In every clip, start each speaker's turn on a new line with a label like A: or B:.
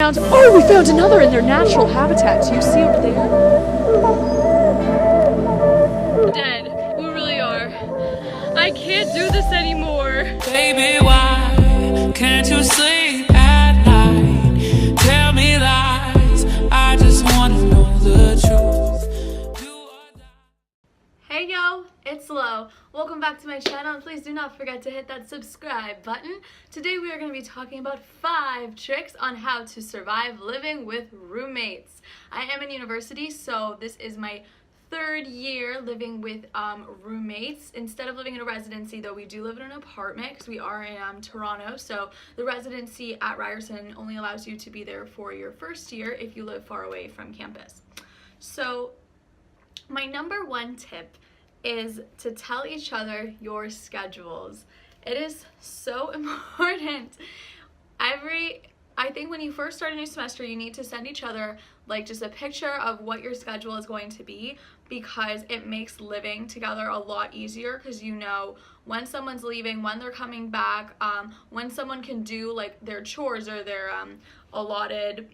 A: Oh, we found another in their natural habitat. Do you see over there? Dead. We really are. I can't do this anymore.
B: Baby, why can't you sleep at night? Tell me lies. I just want to know the truth. Do or die.
C: Hey yo, it's Lo. Welcome back to my channel, and please do not forget to hit that subscribe button. Today we are going to be talking about 5 tricks on how to survive living with roommates. I am in university, so this is my 3rd year living with roommates. Instead of living in a residency, though, we do live in an apartment because we are in Toronto, so the residency at Ryerson only allows you to be there for your 1st year if you live far away from campus. So my number 1 tip is to tell each other your schedules. It is so important. I think when you first start a new semester, you need to send each other like just a picture of what your schedule is going to be, because it makes living together a lot easier, because you know when someone's leaving, when they're coming back, when someone can do like their chores or their allotted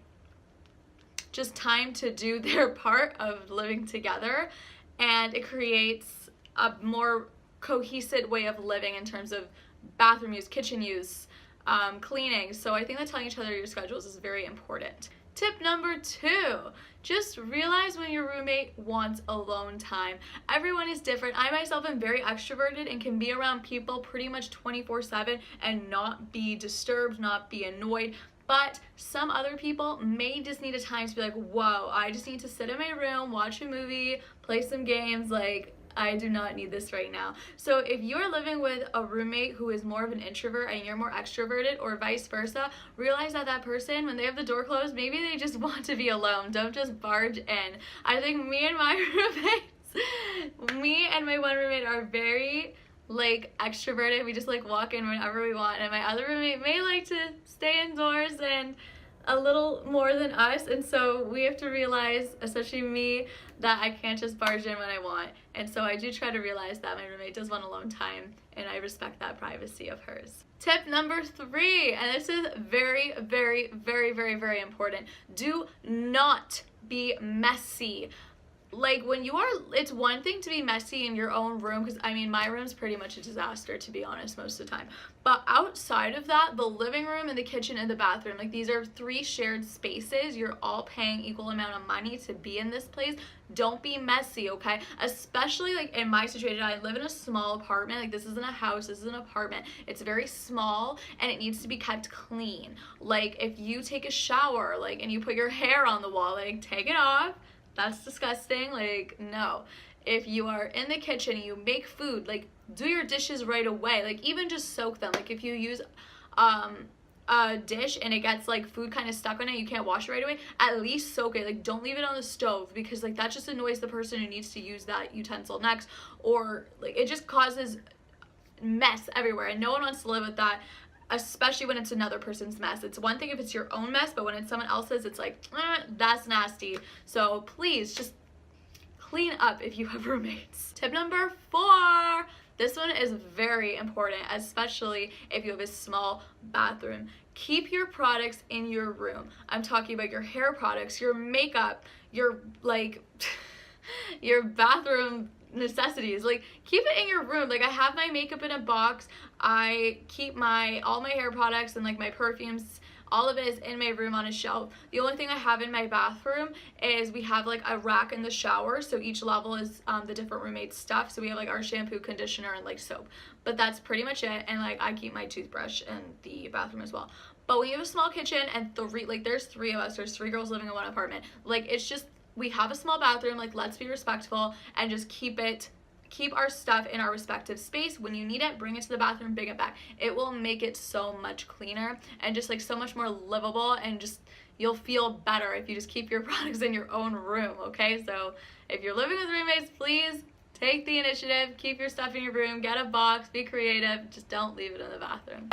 C: just time to do their part of living together, and it creates a more cohesive way of living in terms of bathroom use, kitchen use, cleaning. So I think that telling each other your schedules is very important. Tip number 2, just realize when your roommate wants alone time. Everyone is different. I myself am very extroverted and can be around people pretty much 24/7 and not be disturbed, not be annoyed. But some other people may just need a time to be like, whoa, I just need to sit in my room, watch a movie, play some games, like I do not need this right now. So if you're living with a roommate who is more of an introvert and you're more extroverted, or vice versa, realize that that person, when they have the door closed, maybe they just want to be alone. Don't just barge in. I think me and my one roommate are very like extroverted. We just like walk in whenever we want, and my other roommate may like to stay indoors and a little more than us, and so we have to realize, especially me, that I can't just barge in when I want. And so I do try to realize that my roommate does want alone time, and I respect that privacy of hers. Tip number 3, and this is very, very, very, very, very important. Do not be messy. Like when you are, it's one thing to be messy in your own room, because I mean my room's pretty much a disaster, to be honest, most of the time, but outside of that, the living room and the kitchen and the bathroom, like these are 3 shared spaces. You're all paying equal amount of money to be in this place. Don't be messy, okay? Especially like in my situation, I live in a small apartment. Like this isn't a house, this is an apartment. It's very small and it needs to be kept clean. Like if you take a shower, like, and you put your hair on the wall, like take it off. That's disgusting. Like, no. If you are in the kitchen and you make food, like do your dishes right away. Like even just soak them. Like if you use a dish and it gets like food kind of stuck on it, you can't wash it right away, at least soak it. Like don't leave it on the stove, because like that just annoys the person who needs to use that utensil next, or like it just causes mess everywhere, and no one wants to live with that, especially when it's another person's mess. It's one thing if it's your own mess, but when it's someone else's, it's like, that's nasty. So please just clean up if you have roommates. Tip number 4. This one is very important, especially if you have a small bathroom. Keep your products in your room. I'm talking about your hair products, your makeup, your like your bathroom necessities. Like keep it in your room. Like I have my makeup in a box. I keep all my hair products and like my perfumes, all of it is in my room on a shelf. The only thing I have in my bathroom is we have like a rack in the shower, so each level is the different roommates' stuff. So we have like our shampoo, conditioner, and like soap, but that's pretty much it. And like I keep my toothbrush in the bathroom as well. But when you have a small kitchen and there's 3 of us, there's 3 girls living in one apartment, like it's just, we have a small bathroom, like let's be respectful and just keep our stuff in our respective space. When you need it, bring it to the bathroom, bring it back. It will make it so much cleaner and just like so much more livable, and just you'll feel better if you just keep your products in your own room, okay? So if you're living with roommates, please take the initiative, keep your stuff in your room, get a box, be creative, just don't leave it in the bathroom.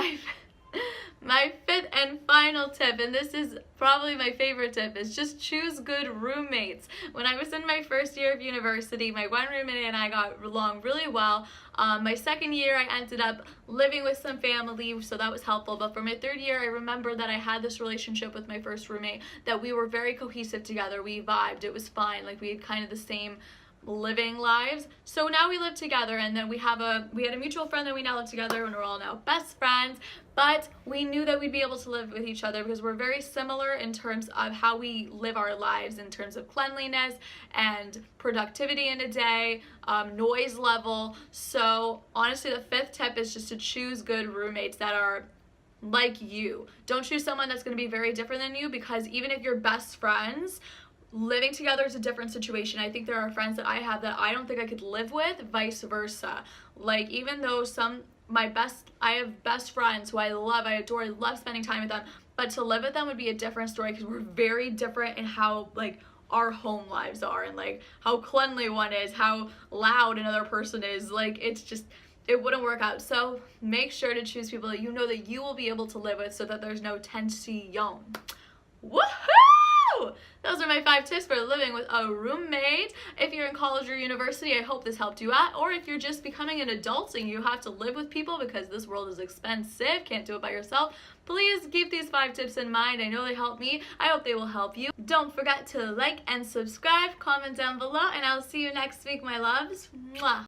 C: My fifth and final tip, and this is probably my favorite tip, is just choose good roommates. When I was in my first year of university, my one roommate and I got along really well. My second year, I ended up living with some family, so that was helpful. But for my third year, I remember that I had this relationship with my first roommate that we were very cohesive together. We vibed. It was fine. Like, we had kind of the same living lives. So now we live together, and then we had a mutual friend that we now live together, and we're all now best friends. But we knew that we'd be able to live with each other because we're very similar in terms of how we live our lives, in terms of cleanliness and productivity in a day, noise level. So honestly, the fifth tip is just to choose good roommates that are like you. Don't choose someone that's going to be very different than you, because even if you're best friends, living together is a different situation. I think there are friends that I have that I don't think I could live with, vice versa. Like, even though I have best friends who I love, I adore, I love spending time with them, but to live with them would be a different story because we're very different in how, like, our home lives are, and like how cleanly one is, how loud another person is. Like, it's just, it wouldn't work out. So make sure to choose people that you know that you will be able to live with, so that there's no tension. Woohoo! Those are my 5 tips for living with a roommate. If you're in college or university, I hope this helped you out. Or if you're just becoming an adult and you have to live with people because this world is expensive, can't do it by yourself, please keep these 5 tips in mind. I know they helped me. I hope they will help you. Don't forget to like and subscribe, comment down below, and I'll see you next week, my loves. Mwah.